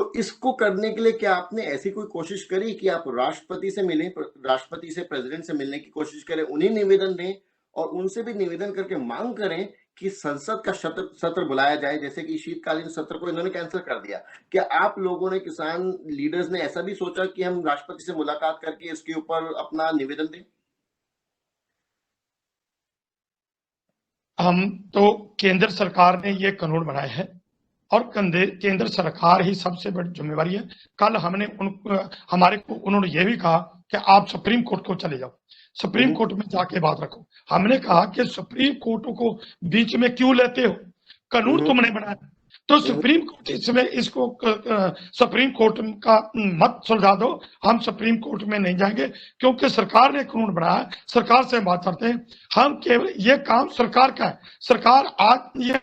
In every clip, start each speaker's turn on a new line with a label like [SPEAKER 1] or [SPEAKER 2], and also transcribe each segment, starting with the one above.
[SPEAKER 1] तो इसको करने के लिए क्या आपने ऐसी कोई कोशिश करी कि आप राष्ट्रपति से मिलें, राष्ट्रपति से, प्रेसिडेंट से मिलने की कोशिश करें, उन्हें निवेदन दें और उनसे भी निवेदन करके मांग करें कि संसद का सत्र बुलाया जाए, जैसे कि शीतकालीन सत्र को इन्होंने कैंसिल कर दिया। क्या आप लोगों ने, किसान लीडर्स ने ऐसा भी सोचा कि हम राष्ट्रपति से मुलाकात करके इसके ऊपर अपना निवेदन दें?
[SPEAKER 2] हम तो केंद्र सरकार ने ये कानून बनाए हैं और केंद्र सरकार ही सबसे बड़ी जिम्मेवारी है। कल हमने हमारे को उन्होंने ये भी कहा कि आप सुप्रीम कोर्ट को चले जाओ, सुप्रीम कोर्ट में जाके बात रखो। हमने कहा कि सुप्रीम कोर्ट को बीच में क्यों लेते हो, कानून तुमने बनाया, तो सुप्रीम कोर्ट इसमें इसको सुप्रीम कोर्ट का मत सुलझा दो। हम सुप्रीम कोर्ट में नहीं जाएंगे क्योंकि सरकार ने कानून बनाया, सरकार से बात करते हैं। हम केवल ये काम सरकार का है। सरकार आज ये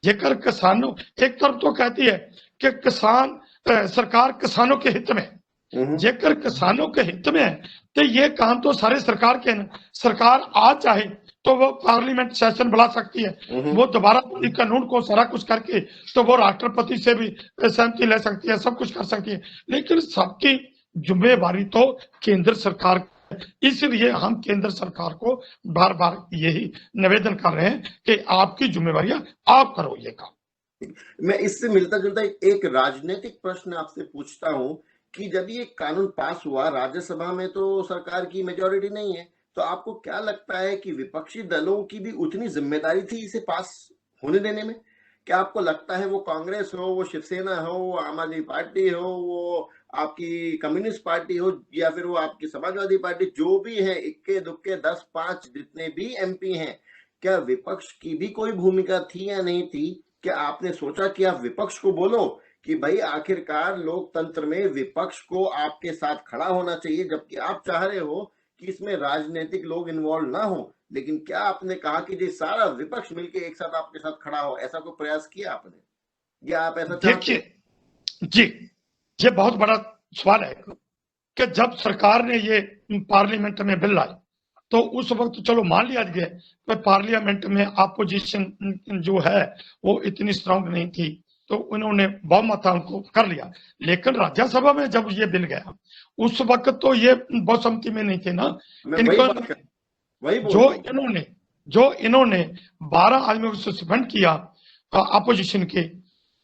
[SPEAKER 2] जेकर किसानों, एक तरफ तो कहती है कि किसान सरकार किसानों के हित में, जेकर किसानों के हित में है तो ये काम तो सारे सरकार के हैं। सरकार आज चाहे तो वो पार्लियामेंट सेशन बुला सकती है, वो दोबारा कानून को सारा कुछ करके तो वो राष्ट्रपति से भी सहमति ले सकती है, सब कुछ कर सकती है, लेकिन सबकी जिम्मेवारी तो केंद्र सरकार। इसलिए हम केंद्र सरकार को बार बार यही निवेदन कर रहे हैं कि आपकी जिम्मेवारियां आप करो ये काम।
[SPEAKER 1] मैं इससे मिलता जुलता एक राजनीतिक प्रश्न आपसे पूछता हूं कि जब ये कानून पास हुआ राज्यसभा में तो सरकार की मेजॉरिटी नहीं है, तो आपको क्या लगता है कि विपक्षी दलों की भी उतनी जिम्मेदारी थी इसे पास होने देने में? क्या आपको लगता है वो कांग्रेस हो, वो शिवसेना हो, वो आम आदमी पार्टी हो, वो आपकी कम्युनिस्ट पार्टी हो, या फिर वो आपकी समाजवादी पार्टी, जो भी है, इक्के दुक्के 10-5 जितने भी एमपी हैं, क्या विपक्ष की भी कोई भूमिका थी या नहीं थी? क्या आपने सोचा कि आप विपक्ष को बोलो कि भाई आखिरकार लोकतंत्र में विपक्ष को आपके साथ खड़ा होना चाहिए, जबकि आप चाह रहे हो कि इसमें राजनीतिक लोग इन्वॉल्व ना हो, लेकिन क्या आपने कहा कि जी सारा विपक्ष मिलके एक साथ आपके साथ खड़ा हो? ऐसा कोई प्रयास किया आपने, या आप ऐसा चाहते हैं?
[SPEAKER 2] जी, ये बहुत बड़ा सवाल है कि जब सरकार ने ये पार्लियामेंट में बिल लाई तो उस वक्त चलो मान लिया गया कि पार्लियामेंट में अपोजिशन जो है वो इतनी स्ट्रांग नहीं थी, तो उन्होंने बहुमत उनको कर लिया। लेकिन राज्यसभा में जब ये बिल गया उस वक्त तो ये बहुसम्मति में नहीं थे ना। जो इन्होंने 12 आदमियों को सस्पेंड किया, अपोजिशन के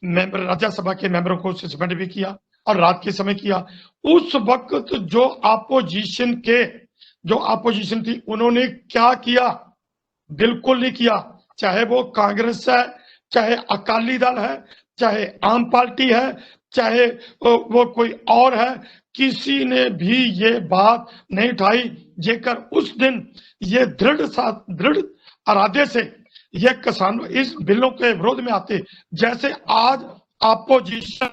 [SPEAKER 2] मेंबर, राज्यसभा के मेंबरों को सस्पेंड भी किया और रात के समय किया। उस वक्त जो अपोजिशन थी उन्होंने क्या किया? बिल्कुल नहीं किया। चाहे वो कांग्रेस है, चाहे अकाली दल है, चाहे आम पार्टी है, चाहे वो कोई और है, किसी ने भी ये बात नहीं उठाई। जेकर उस दिन ये दृढ़ इरादे से ये किसान इस बिलों के विरोध में आते, जैसे आज अपोजिशन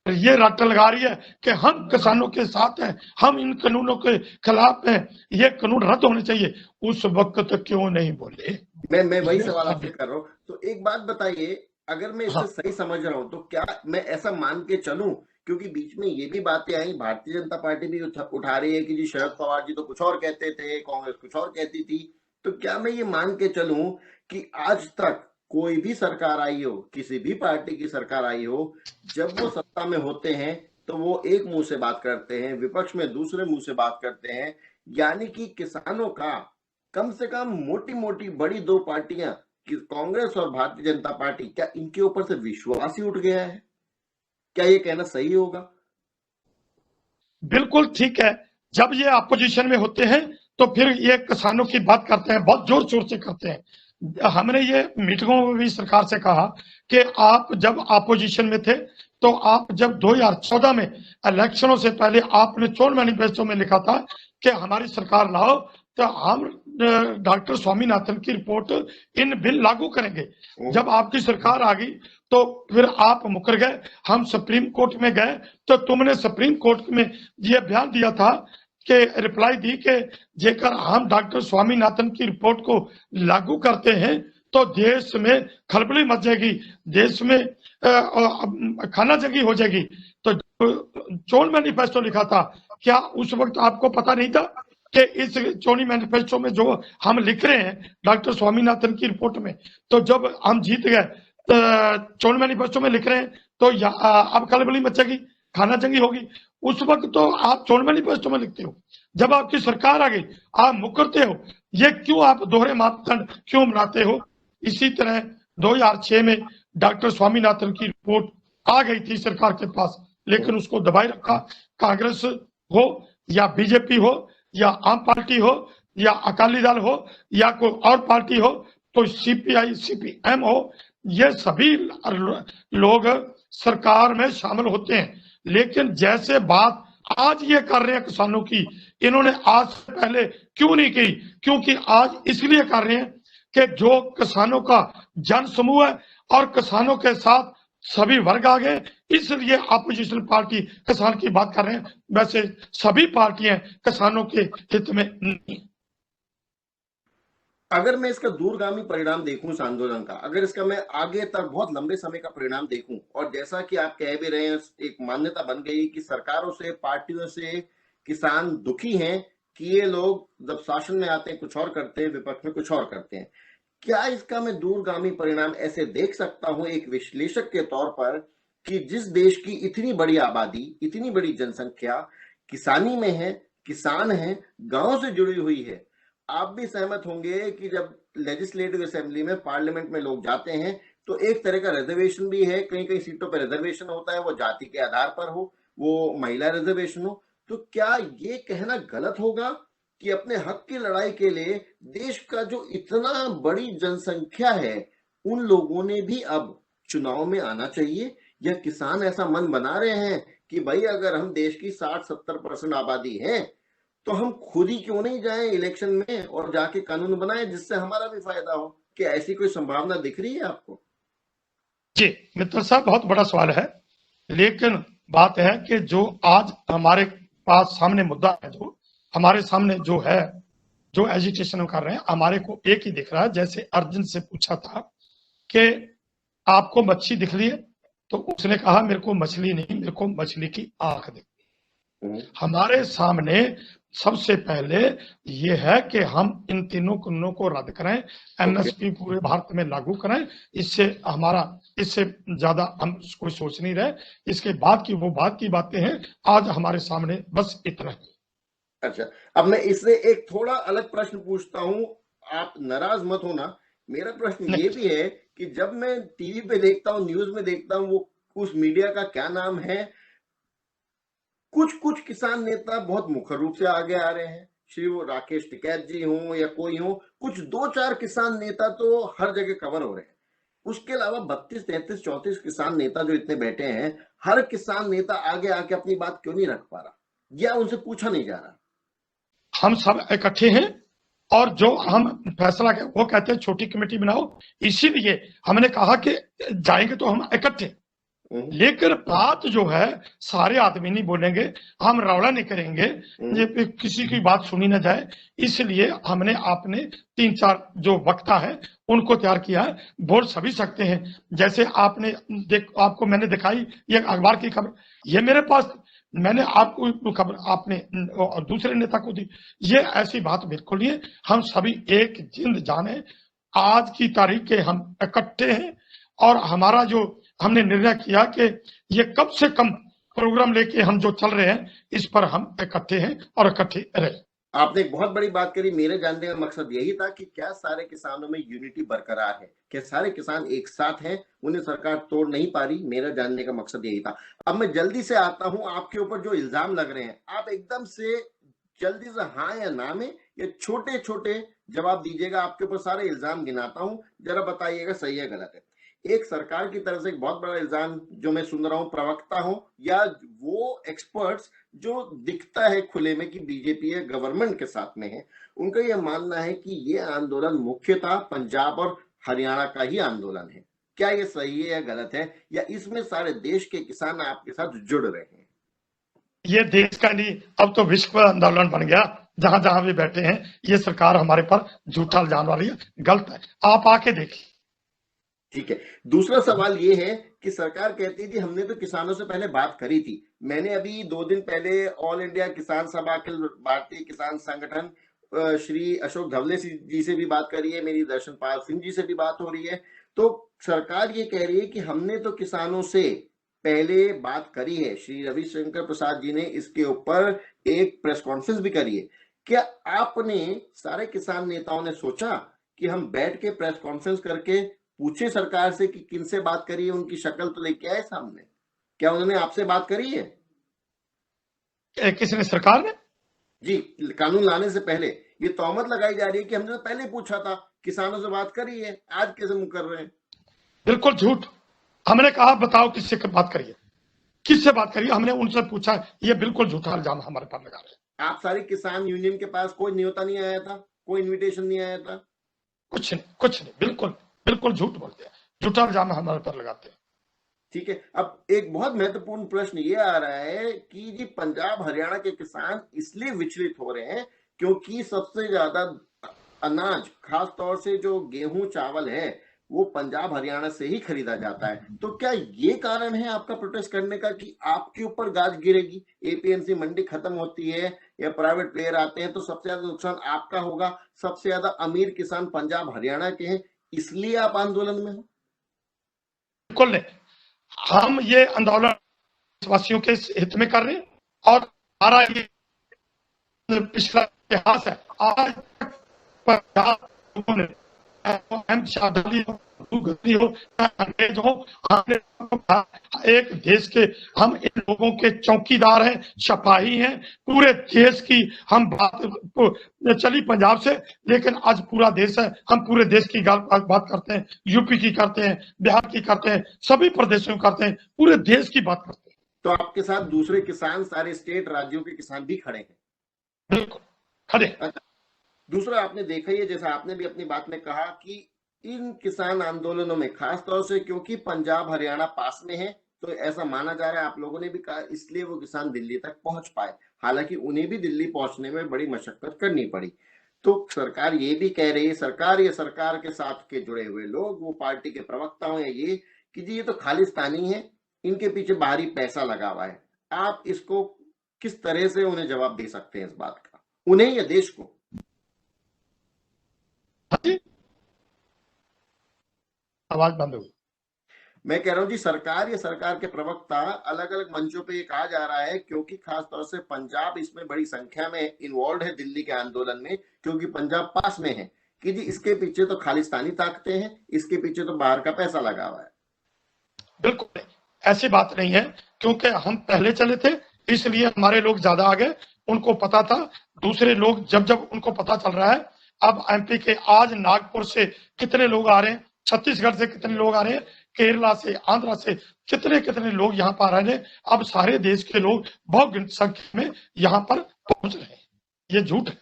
[SPEAKER 2] ये रट लगा रही है कि हम किसानों के साथ हैं, हम इन कानूनों के खिलाफ हैं, ये कानून रद्द होने चाहिए, उस वक्त क्यों नहीं बोले?
[SPEAKER 1] मैं वही सवाल आपसे कर रहा हूँ। तो एक बात बताइए, अगर मैं इसे सही समझ रहा हूँ तो क्या मैं ऐसा मान के चलूं, क्योंकि बीच में ये भी बातें आई, भारतीय जनता पार्टी भी उठा रही है कि जी शरद पवार जी तो कुछ और कहते थे, कांग्रेस कुछ और कहती थी, तो क्या मैं ये मान के चलूं कि आज तक कोई भी सरकार आई हो, किसी भी पार्टी की सरकार आई हो, जब वो सत्ता में होते हैं तो वो एक मुंह से बात करते हैं, विपक्ष में दूसरे मुंह से बात करते हैं, यानी कि किसानों का कम से कम मोटी मोटी बड़ी दो पार्टियां, कांग्रेस और भारतीय जनता पार्टी, क्या इनके ऊपर से विश्वास ही उठ गया है? क्या ये कहना सही होगा?
[SPEAKER 2] बिल्कुल ठीक है। जब ये अपोजिशन में होते हैं तो फिर ये किसानों की बात करते हैं, बहुत जोर शोर से करते हैं। हमने ये मीटिंगों में भी सरकार से कहा कि आप जब अपोजिशन में थे तो आप जब 2014 में इलेक्शनों से पहले आपने चोन मैनिफेस्टो में लिखा था कि हमारी सरकार लाओ तो हम डॉक्टर स्वामीनाथन की रिपोर्ट इन बिल लागू करेंगे। जब आपकी सरकार आ गई तो फिर आप मुकर गए, हम सुप्रीम कोर्ट में गए तो तुमने सुप्रीम कोर्ट में यह बयान दिया था कि रिप्लाई दी कि जेकर हम डॉक्टर स्वामीनाथन की रिपोर्ट को लागू करते हैं तो देश में खलबली मच जाएगी, देश में खाना जंगी हो जाएगी। तो चोन मैनिफेस्टो लिखा था, क्या उस वक्त आपको पता नहीं था कि इस चोनी मैनिफेस्टो में जो हम लिख रहे हैं डॉक्टर स्वामीनाथन की रिपोर्ट में, तो जब हम जीत गए चोन मैनिफेस्टो में लिख रहे हैं तो अब खलबली मचेगी, खाना जंगी होगी। उस वक्त तो आप चोन मैनिफेस्टो में लिखते हो, जब आपकी सरकार आ गई आप मुकरते हो। ये क्यों आप दोहरे मापदंड क्यों बनाते हो? इसी तरह 2006 में डॉक्टर स्वामीनाथन की रिपोर्ट आ गई थी सरकार के पास, लेकिन उसको दबाए रखा। कांग्रेस हो या बीजेपी हो या आम पार्टी हो या अकाली दल हो या कोई और पार्टी हो, तो सीपीआई सीपीएम हो, ये सभी लोग सरकार में शामिल होते हैं। लेकिन जैसे बात आज ये कर रहे हैं किसानों की, इन्होंने आज से पहले क्यों नहीं की? क्योंकि आज इसलिए कर रहे हैं कि जो किसानों का जन समूह है और किसानों के साथ सभी वर्ग आ गए, इसलिए अपोजिशन पार्टी किसान की बात कर रहे हैं। वैसे सभी पार्टियां किसानों के हित में नहीं।
[SPEAKER 1] अगर मैं इसका दूरगामी परिणाम देखूं इस आंदोलन का, अगर इसका मैं आगे तक बहुत लंबे समय का परिणाम देखूं, और जैसा कि आप कह भी रहे हैं, एक मान्यता बन गई कि सरकारों से, पार्टियों से किसान दुखी हैं कि ये लोग जब शासन में आते हैं कुछ और करते हैं, विपक्ष में कुछ और करते हैं। क्या इसका मैं दूरगामी परिणाम ऐसे देख सकता हूं एक विश्लेषक के तौर पर कि जिस देश की इतनी बड़ी आबादी, इतनी बड़ी जनसंख्या किसानी में है, किसान है, गांव से जुड़ी हुई है, आप भी सहमत होंगे कि जब लेजिस्लेटिव असेंबली में, पार्लियामेंट में लोग जाते हैं तो एक तरह का रिजर्वेशन भी है, कई कई सीटों पर रिजर्वेशन होता है, वो जाति के आधार पर हो, वो महिला रिजर्वेशन हो। तो क्या ये कहना गलत होगा कि अपने हक की लड़ाई के लिए देश का जो इतना बड़ी जनसंख्या है, उन लोगों ने भी अब चुनाव में आना चाहिए? या किसान ऐसा मन बना रहे हैं कि भाई अगर हम देश की 60-70% आबादी है तो हम खुद ही क्यों नहीं जाएं इलेक्शन में और जाके कानून बनाएं जिससे हमारा भी फायदा हो? कि ऐसी कोई संभावना दिख रही है आपको?
[SPEAKER 2] जी मित्र साहब, बहुत बड़ा सवाल है। लेकिन बात है कि जो आज हमारे पास सामने मुद्दा है, जो हमारे सामने जो है, जो एजिटेशन कर रहे हैं, हमारे को एक ही दिख रहा है। जैसे अर्जुन से पूछा था कि आपको मच्छी दिख रही है, तो उसने कहा मेरे को मछली नहीं, मेरे को मछली की आंख दिख। हमारे सामने सबसे पहले ये है कि हम इन तीनों कानूनों को रद्द करें, एमएसपी पूरे भारत में लागू करें। इससे हमारा, इससे ज्यादा हम कोई सोच नहीं रहे। इसके बाद की वो बात की बातें हैं, आज हमारे सामने बस इतना ही।
[SPEAKER 1] अच्छा, अब मैं इससे एक थोड़ा अलग प्रश्न पूछता हूं, आप नाराज मत होना। मेरा प्रश्न ये भी है कि जब मैं टीवी पे देखता हूँ, न्यूज में देखता हूँ, वो उस मीडिया का क्या नाम है, कुछ कुछ किसान नेता बहुत मुखर रूप से आगे आ रहे हैं, श्री वो राकेश टिकैत जी हों या कोई हो, कुछ 2-4 किसान नेता तो हर जगह कवर हो रहे हैं। उसके अलावा 32, 33, 34 किसान नेता जो इतने बैठे हैं, हर किसान नेता आगे आके अपनी बात क्यों नहीं रख पा रहा, या उनसे पूछा नहीं जा रहा?
[SPEAKER 2] हम सब इकट्ठे हैं और जो हम फैसला वो कहते हैं छोटी कमेटी बनाओ, इसीलिए हमने कहा कि जाएंगे तो हम इकट्ठे। लेकिन बात जो है, सारे आदमी नहीं बोलेंगे, हम रौला नहीं करेंगे, ये किसी की बात सुनी ना जाए, इसलिए हमने आपने 3-4 जो वक्ता है उनको तैयार किया है। बोल सभी सकते हैं। जैसे आपने आपको मैंने दिखाई ये अखबार की खबर, ये मेरे पास, मैंने आपको खबर आपने और दूसरे नेता को दी। ये ऐसी बात बिल्कुल नहीं है। हम सभी एक जिंद जाने, आज की तारीख के हम इकट्ठे हैं और हमारा जो हमने निर्णय किया कि ये कम से कम प्रोग्राम लेके हम जो चल रहे हैं, इस पर हम इकट्ठे हैं और इकट्ठे रहे।
[SPEAKER 1] आपने एक बहुत बड़ी बात करी। मेरे जानने का मकसद यही था कि क्या सारे किसानों में यूनिटी बरकरार है, क्या सारे किसान एक साथ हैं, उन्हें सरकार तोड़ नहीं पा रही। मेरा जानने का मकसद यही था। अब मैं जल्दी से आता हूं आपके ऊपर जो इल्जाम लग रहे हैं, आप एकदम से जल्दी से हाँ या ना में ये छोटे छोटे जवाब दीजिएगा। आपके ऊपर सारे इल्जाम गिनाता हूं, जरा बताइएगा सही है गलत है। एक सरकार की तरफ से एक बहुत बड़ा इल्जाम जो मैं सुन रहा हूं, प्रवक्ता हो या वो एक्सपर्ट्स जो दिखता है खुले में कि बीजेपी है, गवर्नमेंट के साथ में है, उनका यह मानना है कि ये आंदोलन मुख्यतः पंजाब और हरियाणा का ही आंदोलन है। क्या ये सही है या गलत है, या इसमें सारे देश के किसान आपके साथ जुड़ रहे हैं?
[SPEAKER 2] ये देश का नहीं, अब तो विश्व आंदोलन बन गया। जहां जहां भी बैठे हैं, ये सरकार हमारे पर झूठा इल्जाम वाली है, गलत है। आप आके देखिए।
[SPEAKER 1] ठीक है। दूसरा सवाल ये है कि सरकार कहती है कि हमने तो किसानों से पहले बात करी थी। मैंने अभी 2 दिन पहले ऑल इंडिया किसान सभा, अखिल भारतीय किसान संगठन, श्री अशोक धवले जी से भी बात करी है, मेरी दर्शनपाल सिंह जी से भी बात हो रही है। तो सरकार ये कह रही है कि हमने तो किसानों से पहले बात करी है, श्री रविशंकर प्रसाद जी ने इसके ऊपर एक प्रेस कॉन्फ्रेंस भी करी है। क्या आपने सारे किसान नेताओं ने सोचा कि हम बैठ के प्रेस कॉन्फ्रेंस करके पूछे सरकार से कि किनसे बात करी है, उनकी शक्ल तो लेके आए सामने? क्या उन्होंने आपसे बात करी है?
[SPEAKER 2] किसने? सरकार ने?
[SPEAKER 1] जी, कानून लाने से पहले ये तोहमत लगाई जा रही है कि हमने तो पहले पूछा था, किसानों से बात करी है, आज कैसे मुंह कर रहे हैं?
[SPEAKER 2] बिल्कुल झूठ। हमने कहा बताओ किससे बात करिए, किससे बात करिए, हमने उनसे पूछा। ये बिल्कुल झूठा इल्जाम हमारे पर लगा रहे हैं।
[SPEAKER 1] आप सारी किसान यूनियन के पास कोई न्योता नहीं आया था, कोई इनविटेशन नहीं आया था?
[SPEAKER 2] कुछ नहीं, बिल्कुल बिल्कुल झूठ बोलते हैं, झूठा इल्जाम हमारे पर लगाते हैं।
[SPEAKER 1] ठीक है, अब एक बहुत महत्वपूर्ण प्रश्न ये आ रहा है कि जी पंजाब हरियाणा के किसान इसलिए विचलित हो रहे हैं क्योंकि सबसे ज्यादा अनाज, खास तौर से जो गेहूं चावल है, वो पंजाब हरियाणा से ही खरीदा जाता है। तो क्या ये कारण है आपका प्रोटेस्ट करने का कि आपके ऊपर गाज गिरेगी, एपीएमसी मंडी खत्म होती है या प्राइवेट प्लेयर आते हैं तो सबसे ज्यादा नुकसान आपका होगा, सबसे ज्यादा अमीर किसान पंजाब हरियाणा के हैं, इसलिए आप आंदोलन में हो?
[SPEAKER 2] बिल्कुल नहीं, हम ये आंदोलन देशवासियों के हित में कर रहे हैं और हमारा ये पिछला इतिहास है। आज तक पंजाब लोगों ने, शादी हो, गद्दी हो, अंग्रेज हो, हमने एक देश के, हम इन लोगों के चौकीदार हैं, सिपाही हैं, पूरे देश की हम बात चली पंजाब से, लेकिन आज पूरा देश है, हम पूरे देश की बात करते हैं, यूपी की करते हैं, बिहार की करते हैं, सभी प्रदेशों की करते हैं, पूरे देश की बात करते हैं।
[SPEAKER 1] तो आपके साथ दूसरे किसान, सारे स्टेट राज्यों के किसान भी खड़े हैं?
[SPEAKER 2] बिल्कुल खड़े।
[SPEAKER 1] अच्छा, दूसरा आपने देखा ही है, जैसा आपने भी अपनी बात में कहा कि इन किसान आंदोलनों में खास तौर से क्योंकि पंजाब हरियाणा पास में है, तो ऐसा माना जा रहा है, आप लोगों ने भी कहा, इसलिए वो किसान दिल्ली तक पहुंच पाए। हालांकि उन्हें भी दिल्ली पहुंचने में बड़ी मशक्कत करनी पड़ी। तो सरकार ये भी कह रही है, सरकार या सरकार के साथ के जुड़े हुए लोग, वो पार्टी के प्रवक्ता हो या ये, कि जी ये तो खालिस्तानी है, इनके पीछे बाहरी पैसा लगा हुआ है। आप इसको किस तरह से उन्हें जवाब दे सकते हैं इस बात का, उन्हें या देश को?
[SPEAKER 2] आवाज बंद हो गई।
[SPEAKER 1] मैं कह रहा हूं जी, सरकार या सरकार के प्रवक्ता, अलग अलग मंचों पे ये कहा जा रहा है क्योंकि खास तौर से पंजाब इसमें बड़ी संख्या में इन्वॉल्व है दिल्ली के आंदोलन में, क्योंकि पंजाब पास में है, कि जी इसके पीछे तो खालिस्तानी ताकतें हैं, इसके पीछे तो बाहर का पैसा लगा हुआ है।
[SPEAKER 2] बिल्कुल नहीं, ऐसी बात नहीं है, क्योंकि हम पहले चले थे इसलिए हमारे लोग ज्यादा आ गए, उनको पता था। दूसरे लोग जब उनको पता चल रहा है, अब एमपी के आज नागपुर से कितने लोग आ रहे हैं, छत्तीसगढ़ से कितने लोग आ रहे हैं, केरला से, आंध्रा से कितने लोग यहाँ पर आ रहे हैं। अब सारे देश के लोग बहुत संख्या में यहाँ पर पहुंच रहे हैं, ये झूठ है।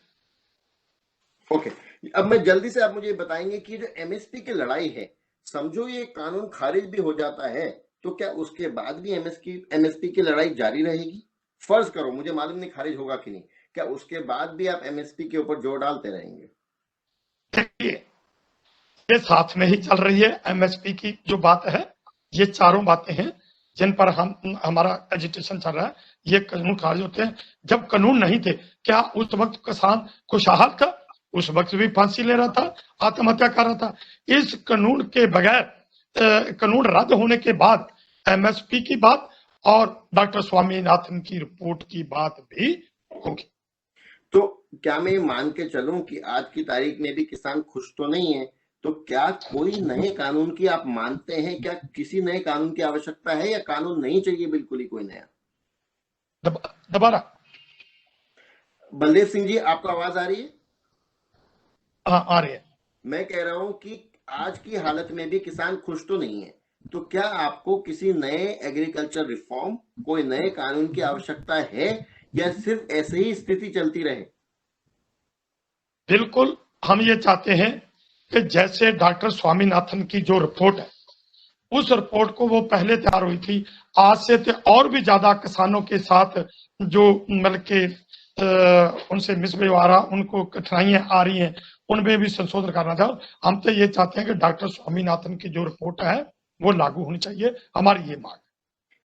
[SPEAKER 1] ओके, अब मैं जल्दी से आप मुझे बताएंगे कि जो एमएसपी की लड़ाई है, समझो ये कानून खारिज भी हो जाता है, तो क्या उसके बाद भी एमएसपी की लड़ाई जारी रहेगी? फर्ज करो, मुझे मालूम नहीं खारिज होगा कि नहीं, क्या उसके बाद भी आप एमएसपी के ऊपर जोर डालते रहेंगे?
[SPEAKER 2] देखिए, ये साथ में ही चल रही है एमएसपी की जो बात है, ये चारों बातें हैं जिन पर हमारा एजिटेशन चल रहा है। ये कानून खारिज होते हैं, जब कानून नहीं थे, क्या उस वक्त किसान खुशहाल था? उस वक्त भी फांसी ले रहा था, आत्महत्या कर रहा था। इस कानून के बगैर, कानून रद्द होने के बाद एमएसपी की बात और डॉक्टर स्वामीनाथन की रिपोर्ट की बात भी होगी।
[SPEAKER 1] तो क्या मैं मान के चलूं कि आज की तारीख में भी किसान खुश तो नहीं है, तो क्या कोई नए कानून की आप मानते हैं? क्या किसी नए कानून की आवश्यकता है या कानून नहीं चाहिए बिल्कुल ही कोई नया?
[SPEAKER 2] दोबारा?
[SPEAKER 1] बलदेव सिंह जी, आपको आवाज आ रही है?
[SPEAKER 2] हाँ, आ रही है।
[SPEAKER 1] मैं कह रहा हूं कि आज की हालत में भी किसान खुश तो नहीं है, तो क्या आपको किसी नए एग्रीकल्चर रिफॉर्म, कोई नए कानून की आवश्यकता है या सिर्फ ऐसे ही स्थिति चलती रहे?
[SPEAKER 2] बिल्कुल, हम ये चाहते हैं कि जैसे डॉक्टर स्वामीनाथन की जो रिपोर्ट है, उस रिपोर्ट को वो पहले तैयार हुई थी, आज से तो और भी ज्यादा किसानों के साथ जो मतलब के उनसे मिसव्यवहार, उनको कठिनाइयां आ रही हैं, उनमें भी संशोधन करना था। हम तो ये चाहते हैं कि डॉक्टर स्वामीनाथन की जो रिपोर्ट है वो लागू होनी चाहिए, हमारी ये मांग।